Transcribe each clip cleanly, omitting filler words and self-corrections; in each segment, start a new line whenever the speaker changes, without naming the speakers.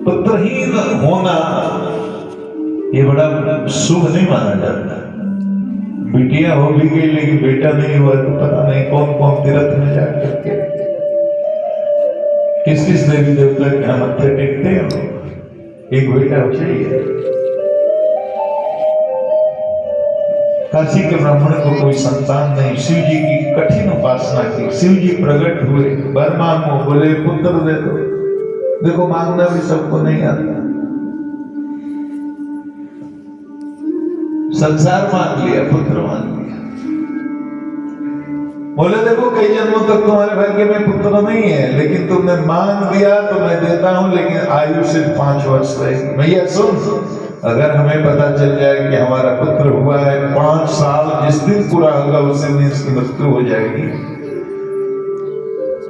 पुत्रहीन होना ये बड़ा शुभ नहीं माना जाता। बिटिया हो भी गई लेकिन बेटा नहीं हुआ तो पता नहीं कौन कौन तीर्थ में जाकर के किस किस देवी देवता के यहाँ मत्थे टेकते हैं। एक बेटा चाहिए। काशी के ब्राह्मण को कोई संतान नहीं, शिव जी की कठिन उपासना की। शिव जी प्रकट हुए, वर मांगो, बोले पुत्र दे दो। देखो मांगना भी सबको नहीं आता। संसार मांग लिया, पुत्र मांग लिया। बोले देखो कई जन्मों तक तुम्हारे भाग्य में पुत्र नहीं है, लेकिन तुमने मांग दिया तो मैं देता हूं, लेकिन आयु सिर्फ 5 वर्ष रहेगी। भैया सुन, अगर हमें पता चल जाए कि हमारा पुत्र हुआ है, 5 साल जिस दिन पूरा होगा उस दिन इसकी मृत्यु हो जाएगी।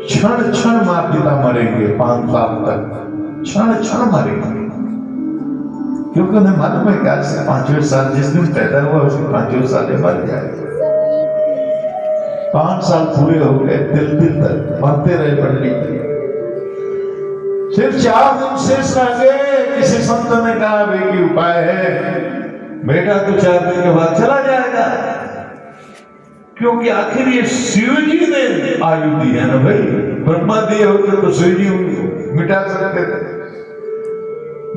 क्षण क्षण माँ पिता मरेंगे 5 साल तक, क्षण क्षण मरेंगे, क्योंकि उन्हें मालूम है कि आज से 5वें साल जिस दिन पैदा हुआ उसके 5वें साल मर जाएगा। 5 साल पूरे हो गए, तिल तिल तक मरते रहे पंडित। सिर्फ 4 दिन शेष रह गए। किसी संत ने कहा कि उपाय है, बेटा तो 4 दिन के बाद चला जाएगा, क्योंकि आखिर ये शिव जी ने आयु दी है ना भाई। ब्रह्मा दिए होते तो शिव जी मिटा सकते थे,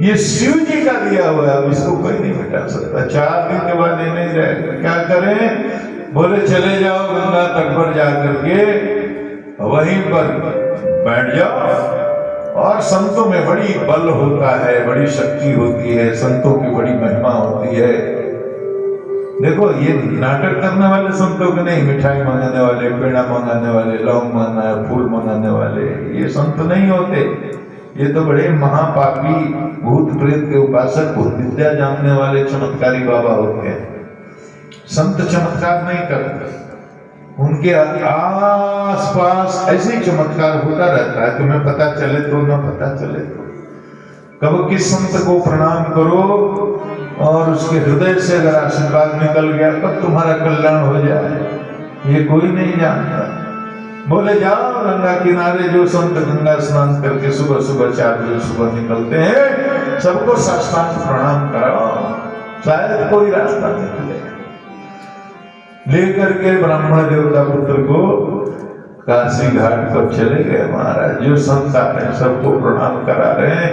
ये शिव जी का दिया हुआ है, अब इसको कोई नहीं मिटा सकता। 4 दिन के बाद ये नहीं रहेगा। क्या करें? बोले चले जाओ गंगा तट पर जाकर के वहीं पर बैठ जाओ, और संतों में बड़ी बल होता है, बड़ी शक्ति होती है, संतों की बड़ी महिमा होती है। देखो ये नाटक करने वाले संतों के नहीं, मिठाई मंगाने वाले, पेड़ा मंगाने वाले, लौंग मंगाना, फूल मंगाने वाले, ये संत नहीं होते। ये तो बड़े महापापी भूत प्रेत के उपासक, विद्या जानने वाले चमत्कारी बाबा होते हैं। संत चमत्कार नहीं करते, उनके आस पास ऐसे ही चमत्कार होता रहता है। तुम्हें पता चले तो न पता चले तो। कब किस संत को प्रणाम करो और उसके हृदय से अगर आशीर्वाद निकल गया कब तुम्हारा कल्याण हो जाए, ये कोई नहीं जानता। बोले जाओ गंगा किनारे, जो संत गंगा स्नान करके सुबह सुबह 4 बजे सुबह निकलते हैं, सबको साष्टांग प्रणाम कराओ, शायद कोई रास्ता निकले। लेकर के ब्राह्मण देवता पुत्र को काशी घाट पर चले गए महाराज। जो संत आ रहे हैं सबको प्रणाम करा रहे हैं।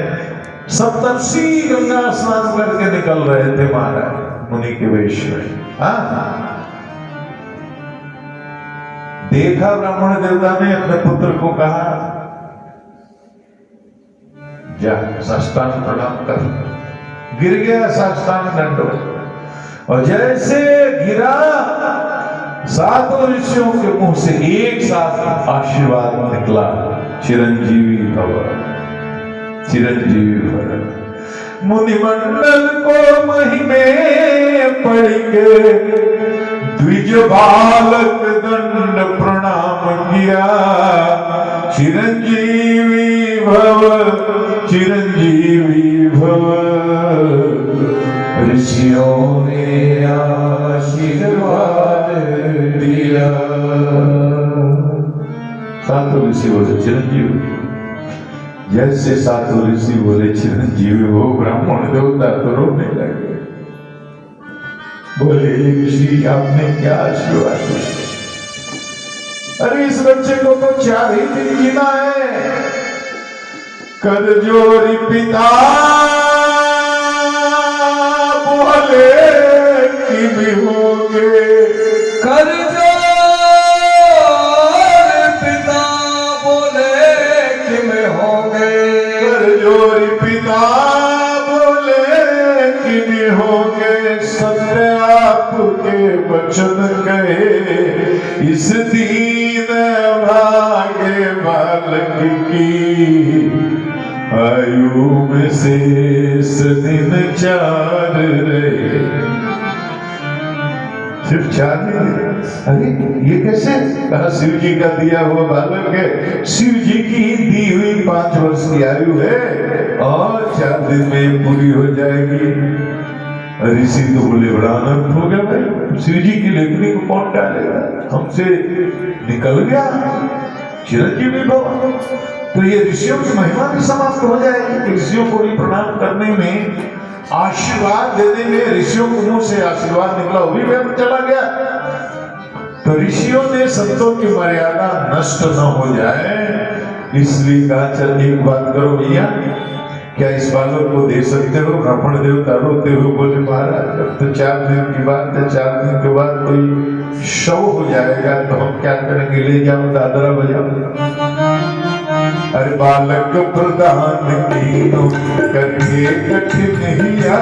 सप्तर्षि गंगा स्नान करके निकल रहे थे महाराज मुनि के वेश में। देखा ब्राह्मण देवता ने अपने पुत्र को कहा जा साष्टांग प्रणाम कर। गिर गया साष्टांग दंडवत, और जैसे गिरा 7 ऋषियों के मुंह से एक साथ आशीर्वाद निकला, चिरंजीवी भव, चिरंजीवी भव। मुनिमंडल को महिमे पढ़ के द्विज बालक दंड प्रणाम किया। चिरंजीवी भव, चिरंजीवी भव, ऋषियों ने आशीर्वाद दिया। 7 ऋषि बोले चिरंजीवी। जैसे 7 ऋषि बोले चिरंजीवी हो, ब्राह्मण देवता तो रोने लगे। बोले ऋषि आपने क्या आशीर्वाद दिया? अरे इस बच्चे को तो 4 ही दिन जीना है। कर जोरी पिता बोले कि भी होंगे,
कर पिता बोले कि में होंगे,
कर जोरी पिता बोले कि भी होंगे। सत्य आपके वचन कहे, इस दीन भागे बालक की आयु में शेष दिन 4 रहे। सिर्फ 4 दिन? अरे ये कैसे? कहा शिव जी का दिया हुआ बालक है। शिव जी की दी हुई 5 वर्ष की आयु है और 4 दिन में पूरी हो जाएगी। ऋषि तो बोले बड़ा आनंद हो गया भाई, शिव जी की लेखनी को कौन डालेगा, हमसे निकल गया चिरंजीवी भव। तो ये ऋषियों की महिमा भी समाप्त हो जाएगी। ऋषियों को भी प्रणाम करने में, आशीर्वाद देने में ऋषियों के मुंह से आशीर्वाद निकला वो भी व्यर्थ चला गया। तो ऋषियों ने संतों की मर्यादा नष्ट न हो जाए इसलिए कहा चल एक बात करो भैया, क्या इस बालक को दे सकते हो? ब्राह्मण देवता रोते हुए बोले महाराज अब तो 4 दिन की बात है, 4 दिन के बाद कोई शव हो जाएगा तो हम क्या करेंगे? ले जाओ दादरा बजाओ। अरे बालक प्रदान कीनो करके कठिन हिया,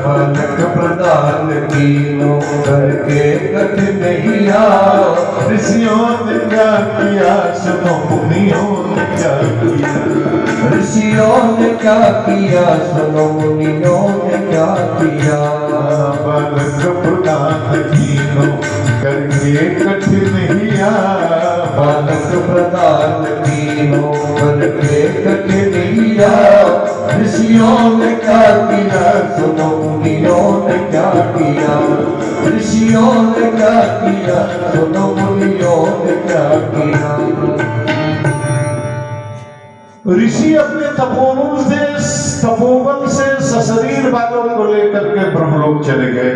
बालक प्रदान कीनो करके कठिन हिया।
ऋषियों ने क्या किया सुनो मुनियों ने क्या किया,
ऋषियों ने क्या किया सुनो मुनियों ने क्या किया।
बालक प्रदान कीनो करके कठिन हिया,
बालक प्रदान कीनो करके कठिन हिया। ऋषियों ने क्या किया सुनो मुनियों ने क्या किया। ऋषियों ने क्या किया सुनो मुनियों ने क्या किया।
ऋषि अपने तपोवन से सशरीर बालक को लेकर के ब्रह्मलोक चले गए।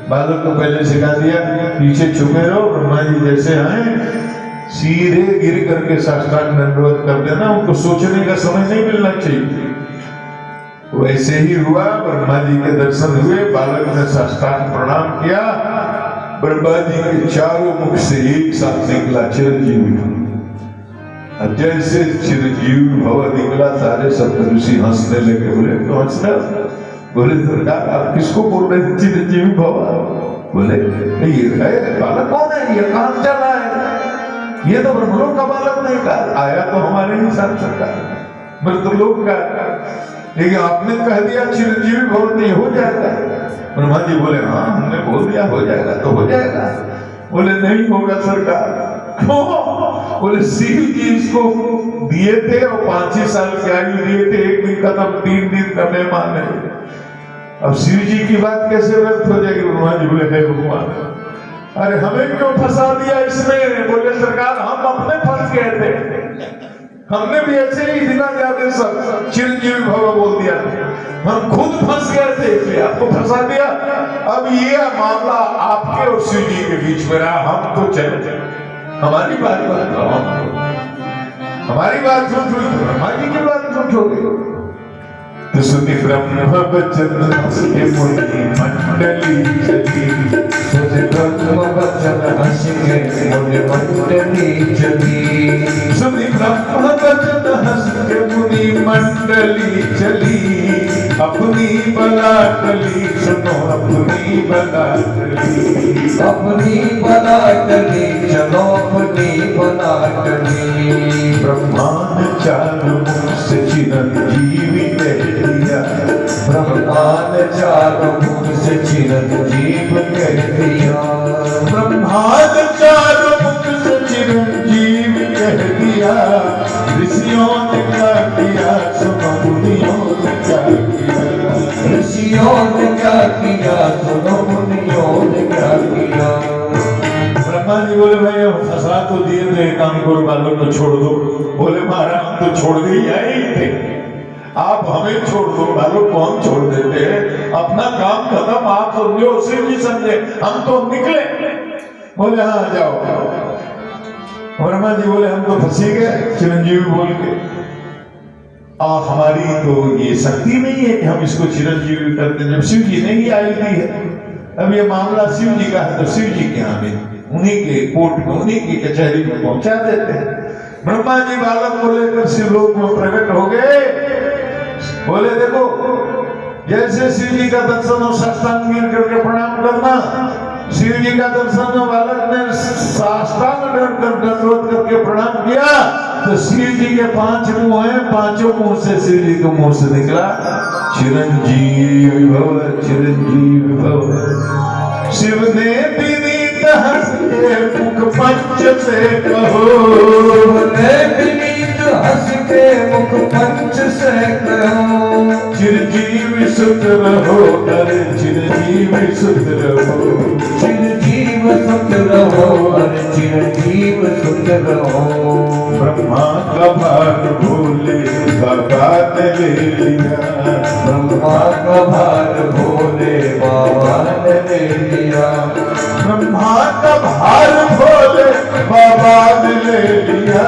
बालक को पहले सिखा दिया पीछे छुपे रहो, ब्रह्मा जी जैसे आए सीधे गिर करके साष्टांग दंडवत कर देना, उनको सोचने का समय नहीं मिलना चाहिए। वैसे ही हुआ, ब्रह्मा जी के दर्शन हुए, बालक ने साष्टांग प्रणाम किया, ब्रह्मा जी के चारों मुख से एक साथ निकला चिरंजीवी। जैसे चिरंजीवी भव निकला सारे सप्त ऋषि हंसने लगे। बोले तो हंस रहे? बोले सरकार आप किसको बोल रहे थे चिरंजीवी भव? बोले ये है बालक कौन है, ये कहां चला है? ये तो ब्रह्मलोक का बालक नहीं का आया तो हमारे ही साथ सरकार मृतलोक का, लेकिन आपने कह दिया चिरंजीवी भव तो ये हो जाएगा। ब्रह्मा जी बोले हाँ हमने बोल दिया हो जाएगा तो हो जाएगा। बोले नहीं होगा सरकार। क्यों? बोले शिव जी इसको दिए थे और 5 साल की आयु दिए थे, 1 दिन खत्म 3 दिन का मेहमान है। अब शिव जी की बात कैसे व्यर्थ हो जाएगी? ब्रह्मा जी बोले हे भगवान अरे हमें क्यों फंसा दिया इसमें? बोले सरकार हम अपने फंस गए थे, हमने भी ऐसे ही बिना जाने सब चिरंजीवी भव बोल दिया, हम खुद फंस गए थे इसलिए आपको फंसा दिया। अब ये मामला आपके और शिव जी के बीच में रहा, हम तो चले, हमारी बात हमारी बात झूठ हुई, ब्रह्मा जी की बात झूठ हो गई। तो सुनी ब्रह्म वचन के मुनि मंडली चली,
सुनि ब्रह्म वचन हंस के मुनि मंडली चली।
सुनी ब्रह्म वचन हंस के मुनि मंडली चली, अपनी बला टली सुनो अपनी बला टली।
अपनी बला टली चलो अपनी बला टली।
ब्रह्मा ने 4 मुख से चिरंजीवी कह दिया,
ब्रह्मा ने 4 मुख से चिरंजीव कह दिया।
ब्रह्मा ने 4 मुख से चिरंजीव कह दिया। ऋषियों ने क्या किया सुनो मुनियों ने क्या किया।
ऋषियों ने क्या किया सुनो मुनियों ने क्या किया।
ब्रह्मा जी बोले भाई फंसा तो दिए थे, काम करो बालक को छोड़ दो। बोले महाराज हम तो छोड़ के ही आए ही थे, आप हमें छोड़ दो, बालक को हम छोड़ देते हैं, अपना काम खत्म, आप समझो शिव जी समझे, हम तो निकले। बोले हाँ जाओ। ब्रह्मा जी बोले हम तो फंसी गए चिरंजीवी बोल के, हमारी तो ये शक्ति नहीं है कि हम इसको चिरंजीवी करते, जब शिव जी ने ही आयु दी है। अब ये मामला शिव जी का है तो शिव जी के यहाँ में उन्हीं के कोर्ट में उन्हीं की कचहरी में पहुंचा देते हैं। ब्रह्मा जी बालक को लेकर शिवलोक में प्रकट हो गए। बोले देखो जैसे शिव जी का दर्शन हो साष्टांग गिर करके प्रणाम करना, शिव जी का दर्शन हो बालक ने साष्टांग दंडवत करके प्रणाम किया तो शिव जी के 5 मुंह हैं, 5 मुंह से शिव जी के मुंह से निकला चिरंजीवी भव चिरंजीवी भव। शिव ने विनीत हंस के मुख पंच से कहो,
ने विनीत हंस के मुख पंच से कहो।
चिरंजीवी सुत रहो, अरे चिरंजीवी सुत रहो।
चिरंजीवी चिरंजीव सुत रहो, अरे चिरंजीव सुत रहो।
ब्रह्मा का भार भोले बाबा ने ले लिया,
ब्रह्मा का भार भोले बाबा ने ले लिया।
ब्रह्मा का भार भोले बाबा ने ले लिया।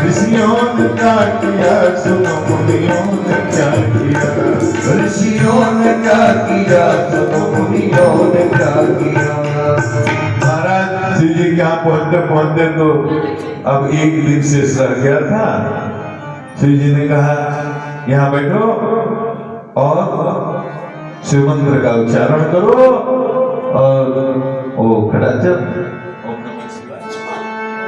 ऋषियों ने क्या किया, सुनो मुनियों ने क्या किया।
ऋषियों ने क्या किया, सुनो मुनियों ने क्या किया।
महाराज शिव जी यहाँ पहुंचते पहुंचते तो अब एक दिन से सर गया था। शिव जी ने कहा यहाँ बैठो और शिव मंत्र का उच्चारण करो। और वो खड़ा चल,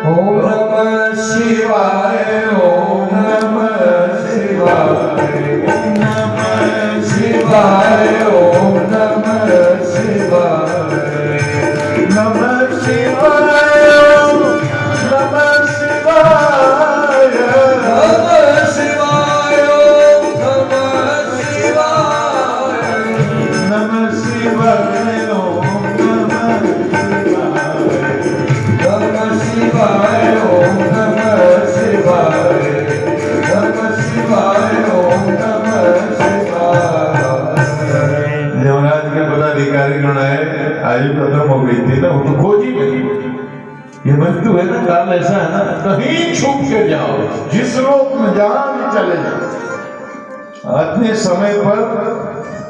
ओम नमः शिवाय, ओम नमः शिवाय, ओम नमः शिवाय, ओम नमः शिवाय,
नमः शिवाय, नमः शिवाय,
नमः शिवाय, नमः शिवाय,
नमः शिवाय,
नमः शिवाय, ओम नमः शिवाय, नमः शिवाय, ओम नमः शिवाय।
यमराज के पदाधिकारी गण आए, आयु खत्म हो गई थी ना, वो तो खोज ही गई। ये मृत्यु है ना, काल ऐसा है ना, कहीं छुप के जाओ, जिस लोक में जहां भी चले जाओ, अपने समय पर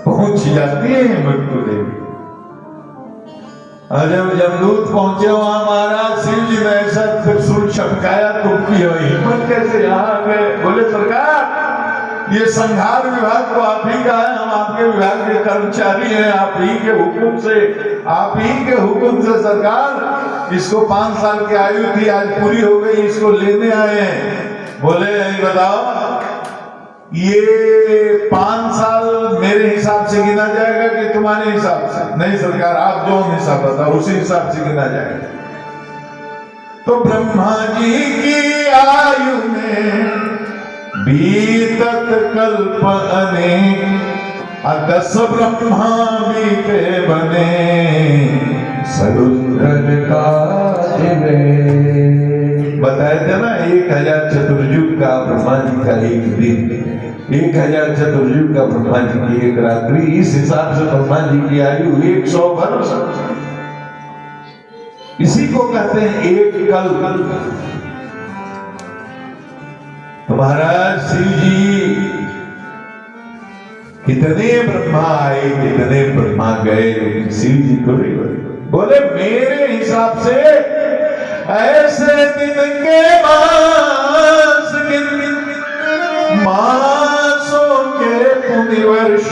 पहुंच जाती है ये मृत्यु देवी। और जब यमदूत पहुंचे वहां महाराज शिव जी ने ऐसा त्रिशूल छपकाया तो की हिम्मत कैसे यहाँ आ गए। बोले सरकार ये संहार विभाग तो आप ही का है, हम आपके विभाग के कर्मचारी हैं, आप ही के हुक्म से सरकार इसको 5 साल की आयु थी, आज पूरी हो गई, इसको लेने आए हैं। बोले बताओ ये 5 साल मेरे हिसाब से गिना जाएगा कि तुम्हारे हिसाब से? नहीं सरकार, आप जो हिसाब बताओ उसी हिसाब से गिना जाएगा। तो ब्रह्मा जी की आयु में बीतत कल्प अनेक, 10 ब्रह्मा बीते बने सगुंधर काज में। बताया था ना 1000 चतुर्युग का ब्रह्मा जी का एक दिन, 1000 चतुर्युग का ब्रह्मा जी की एक रात्रि। इस हिसाब से ब्रह्मा जी की आयु 100 वर्ष। इसी को कहते हैं एक कल्प। तो महाराज शिव जी कितने ब्रह्मा आए, कितने ब्रह्मा गए, लेकिन शिव जी को नहीं बोले मेरे हिसाब से ऐसे दिन के मासों के पुण्य वर्ष,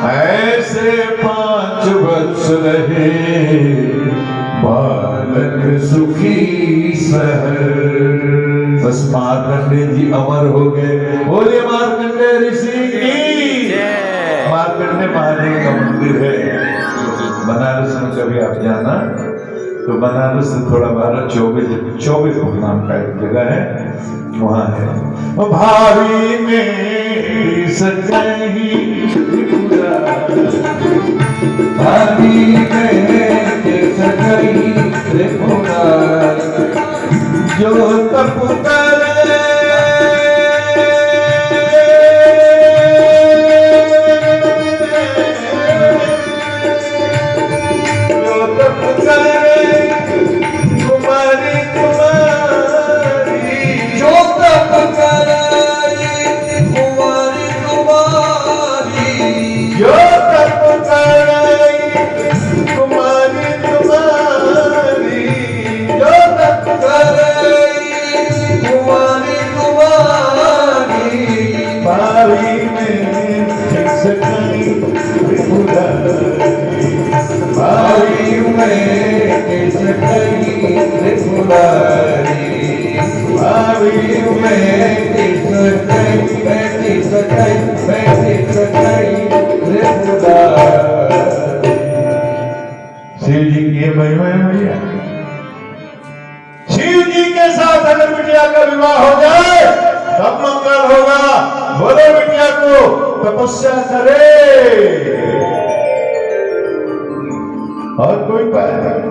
ऐसे 5 वर्ष रहे बालक सुखी सहर। बस मार्कंडे जी अमर हो गए। बोले मार्कंडे ऋषि की। मार्कंडे महादेव का मंदिर है बनारस में, कभी आप जाना तो बनारस से थोड़ा 12-24 नाम का एक जगह है, वहां है। भावी में सजही
भावी में सजही त्रिपुरा,
जो तप करे शिव जी की महिमा है भैया। शिव जी के साथ अगर बिटिया का विवाह हो जाए तब मंगल होगा। बोले बिटिया को तपस्या करे और कोई उपाय नहीं।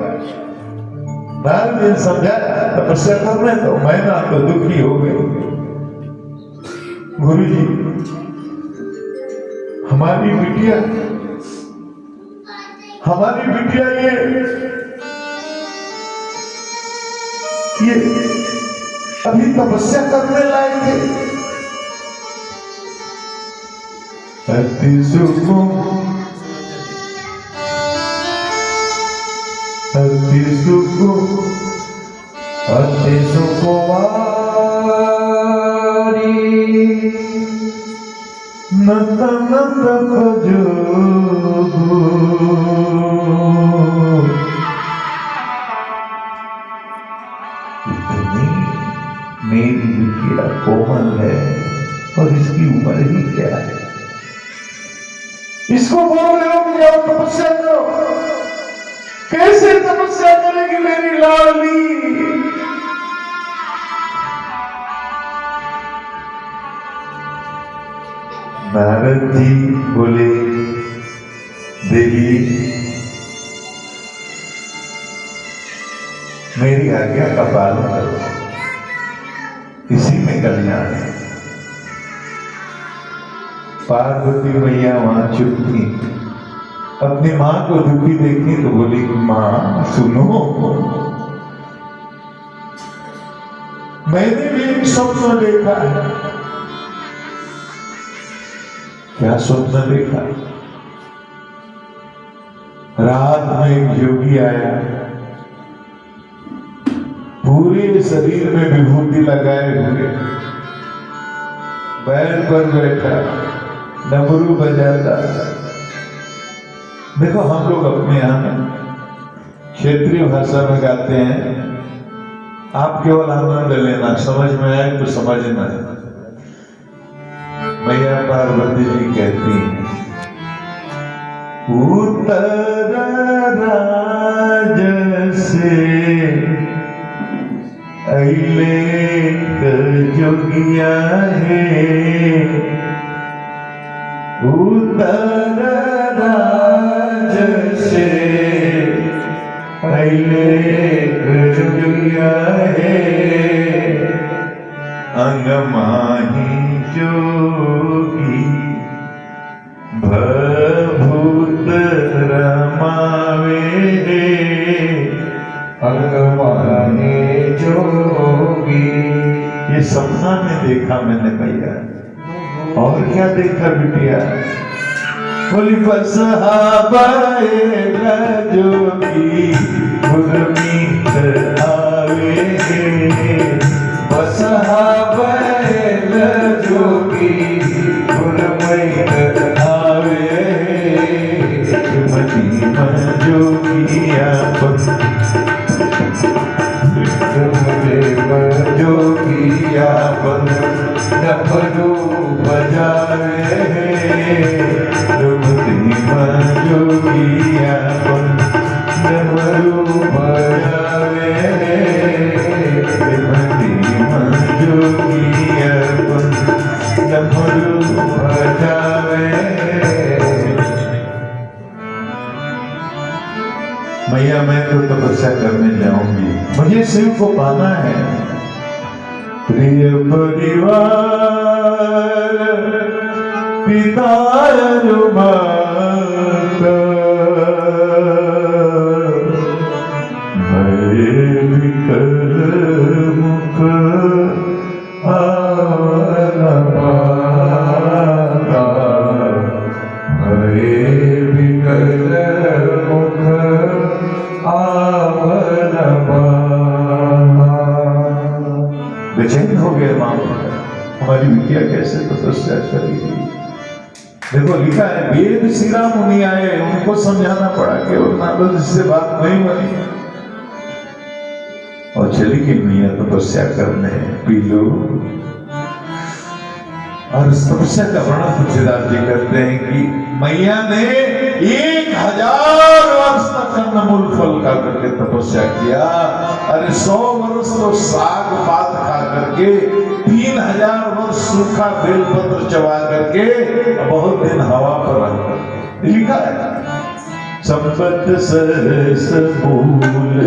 नारद जी समझाया तपस्या करने तो मैना तो दुखी हो गई। गुरु जी हमारी बिटिया ये अभी तपस्या करने लायक है। अति सुकुमारी नत नत भजो इतनी मेरी बिटिया कोमल है और इसकी उम्र ही क्या है। इसको बोल रहे हो कि जाओ तपस्या करो। कैसे तपस्या करेगी मेरी लाडली। नारद जी बोले देवी मेरी आज्ञा का पालन करो, इसी में कल्याण है। पार्वती मैया वहां चुप थी, अपनी मां को दुखी देखी तो बोली मां सुनो, मैंने भी एक स्वप्न देखा है। क्या स्वप्न देखा? रात में एक योगी आया, पूरे शरीर में विभूति लगाए हुए, बैल पर बैठा, डमरू बजाता। देखो हम लोग अपने यहाँ क्षेत्रीय भाषा में गाते हैं, आप केवल आनंद लेना, समझ में आए तो समझना है। मैया पार्वती जी कहती हैं उत्तर राज से अइले जोगिया है, उत्तर राज से अइले जोगिया है, अंगमाही जोगी भभूत रमावे, अंगमाही जोगी। ये सपना में देखा मैंने भैया। और क्या देखा बिटिया? बोली बसहाबाए जोगी गुरमीत आवे, बसहाबाए जोगी गुरमीत आवे, मती मन जोगिया जोगिया डमरू बजावे, जोगिया डमरू बजावे, जोगिया डमरू बजावे। मैया मैं तो तपस्या करने जाऊंगी, मुझे शिव को पाना है। प्रिय परिवार पिता माता मैं विकल मुख आवला माता, मैं विकल मुख आवला माता। बेचैन हो गए मां, हमारी बिटिया कैसे तपस्या करेगी। देखो लिखा है वेद श्रीराम मुनि आए, उनको समझाना पड़ा कि और नारद से बात नहीं बनी, और चली गई मैया तपस्या करने। P low. और इस तपस्या का वर्णन तुलसीदास जी करते हैं कि मैया ने 1000 वर्ष तक कंदमूल फल खा करके तपस्या किया। अरे 100 वर्ष तो साग पात खा करके, 3000 वर्ष सूखा बेलपत्र चबा करके, बहुत दिन हवा पर रह करके। लिखा है संपत सरस मूल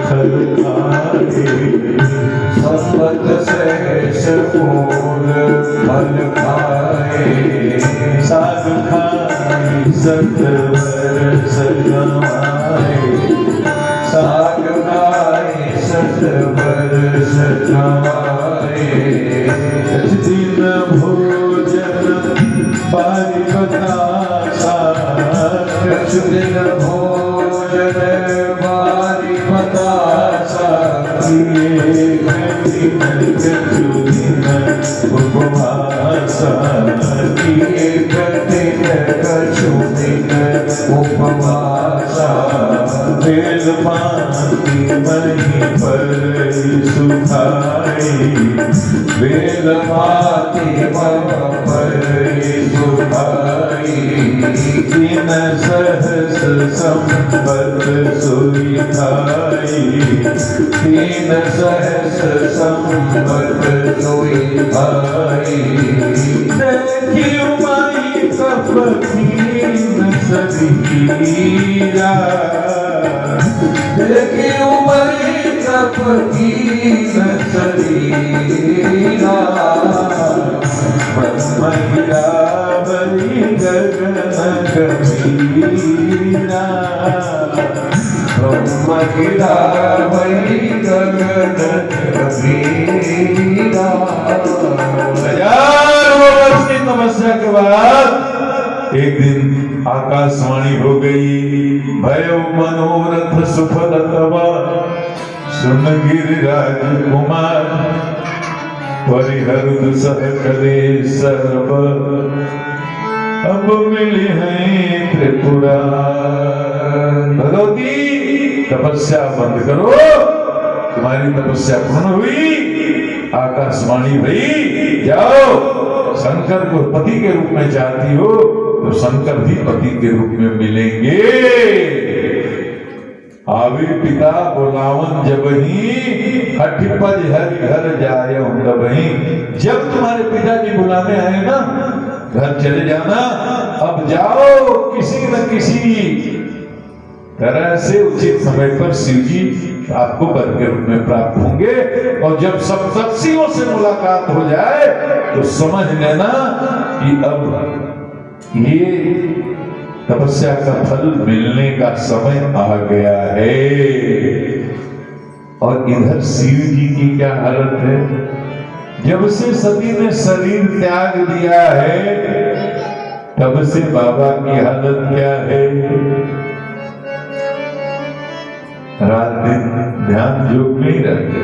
फल खाए,
संपत सहस मूल फल खाए,
साग खाए सतवर सगमाए,
साग खाए सतवर सगमाए,
दिन भोजन पारि बतासा,
दिन भोजन बारी बतासा,
किए दिन कछु दिन उपवासा,
किए दिन कछु दिन उपवासा,
बेल पाती मही पर सुखाई,
बेल पाती मम पर सुखाई,
दिन सहस संपत सोई खाई,
तीन सहस संपत सोई खाई,
देखी माई कपकीन सदीरा,
देखी उमरी कपकीन शरीरा,
ब्रह्म गिरावरी गगन गंभीरा,
ब्रह्म गिरा वही गगन गंभीरा।
1000 वर्ष की तपस्या के बाद एक दिन आकाशवाणी हो गई, भयो मनोरथ सुफल तवा, सुन गिरिराज कुमार, परिहर दुसह करे सर्व, अब मिले हैं त्रिपुरा। भगवती तपस्या बंद करो, तुम्हारी तपस्या पूर्ण हुई, आकाशवाणी भई, जाओ, शंकर को पति के रूप में चाहती हो तो शंकर भी पति के रूप में मिलेंगे। आवे पिता बुलावन जबही, हठपज हरि घर जाय तबही। जब तुम्हारे पिताजी बुलाने आए ना, घर चले जाना, अब जाओ, किसी न किसी तरह से उचित समय पर शिव जी आपको वर के रूप में प्राप्त होंगे। और जब सप्तर्षियों से मुलाकात हो जाए तो समझ लेना कि अब ये तपस्या का फल मिलने का समय आ गया है। और इधर शिव जी की क्या हालत है, जब से सती ने शरीर त्याग दिया है तब से बाबा की हालत क्या है। रात दिन ध्यान योग नहीं रहते,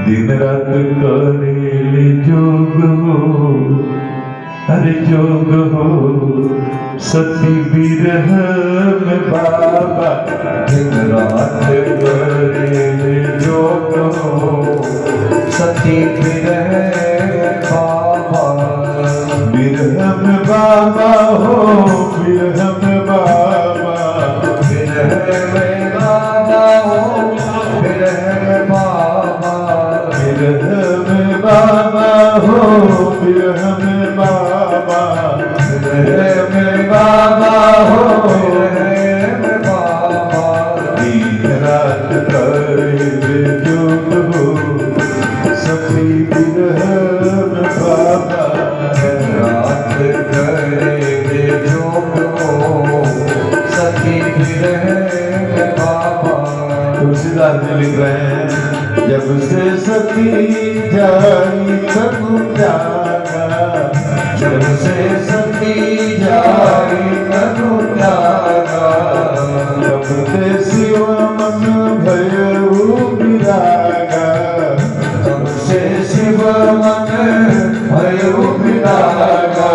दिन रात करेले जोग हो, अरे जोग हो, सती विरह में बाबा,
दिन रात करेले जोग हो, सती विरह बाबा,
विरह में बाबा हो, विरह में बाबा,
विरह में बाबा हो, विरह में बाबा,
विरह में बाबा हो, विरह में बाबा,
विरह में बाबा हो, विरह में बाबा,
दिन रात करे जोग हो, सती विरह में बाबा,
रात करे जोग हो, सती विरह में बाबा।
तुलसीदास जी लिख रहे हैं, जब से सती जाई तनु त्यागा,
जब से सती जाई तनु त्यागा,
तब से शिव मन भयउ विरागा,
तब से शिव मन भयउ विरागा,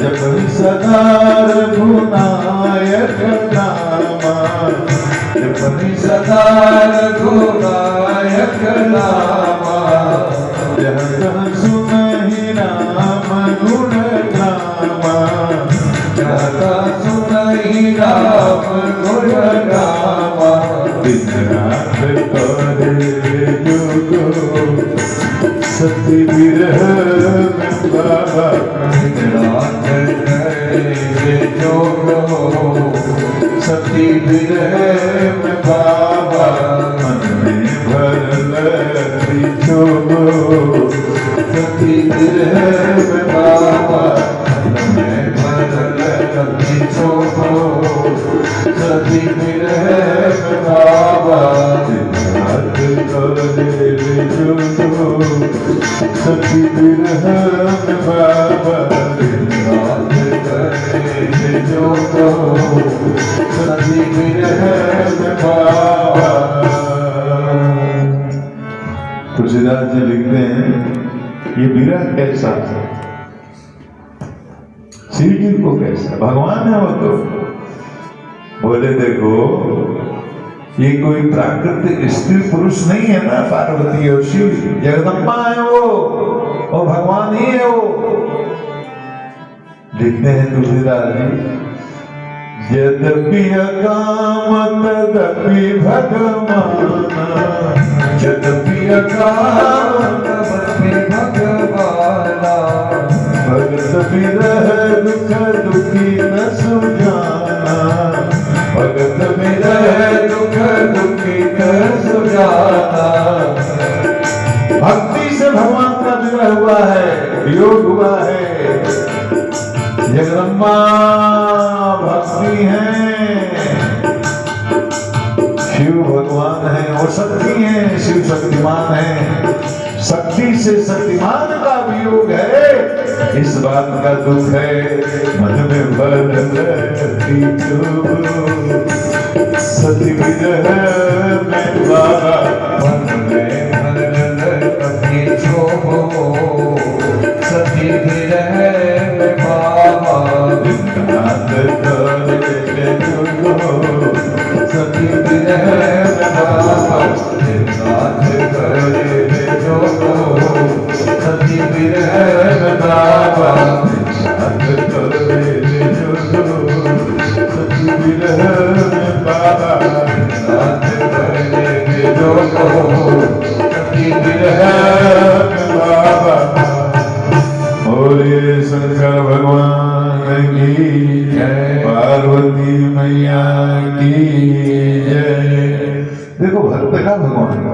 जब सदा रघुनायक नामा, जब
सदा रघुनायक नामा,
जह तह सुनहि राम गुण गामा,
जाता सुनहि राम गुण गावा,
दिन रात करे जोग, सती विरह में बाबा,
दिन रात करे जोग हो, सती विरह में बाबा
मन में भरल छोड़ो
सती विरह में बाबा मन में भरल छोड़ो सती विरह में बाबा
हाथ करे जो सती विरह में बाबा
हाथ करे जो सती विरह में बाबा।
तुलसीदास जी लिखते हैं ये विरह कैसा है, शिव जी को कैसा, भगवान है वो तो। बोले देखो ये कोई प्राकृतिक स्त्री पुरुष नहीं है ना, पार्वती और शिव जगदम्बा है वो और भगवान ही है वो। लिखते हैं तुलसीदास जी यद्यपि अकाम तदपि भगवान,
यद्यपि अकाम तदपि भगवाना
भगत विरह दुख दुखी न सुजाना, भगत
विरह दुख दुखी न सुजाना।
भक्ति से भगवान का विरह हुआ है, वियोग हुआ है। जगदम्बा भक्ति है, शिव भगवान है, वो शक्ति है, शिव शक्तिमान है। शक्ति से शक्तिमान का वियोग है, इस बात का दुख है। मन में भरती सती विरह में बाबा
मन में भरती छोड़ो सती विरह में बाबा
हाथ करे जो
सती विरह में बाबा हाथ करे जो सती विरह में बाबा
हाथ करे जो सती विरह में बाबा
हाथ करे जो सती विरह
में बाबा। बोले शंकर भगवान की जय, पार्वती मैया की जय। देखो भक्त का भगवान का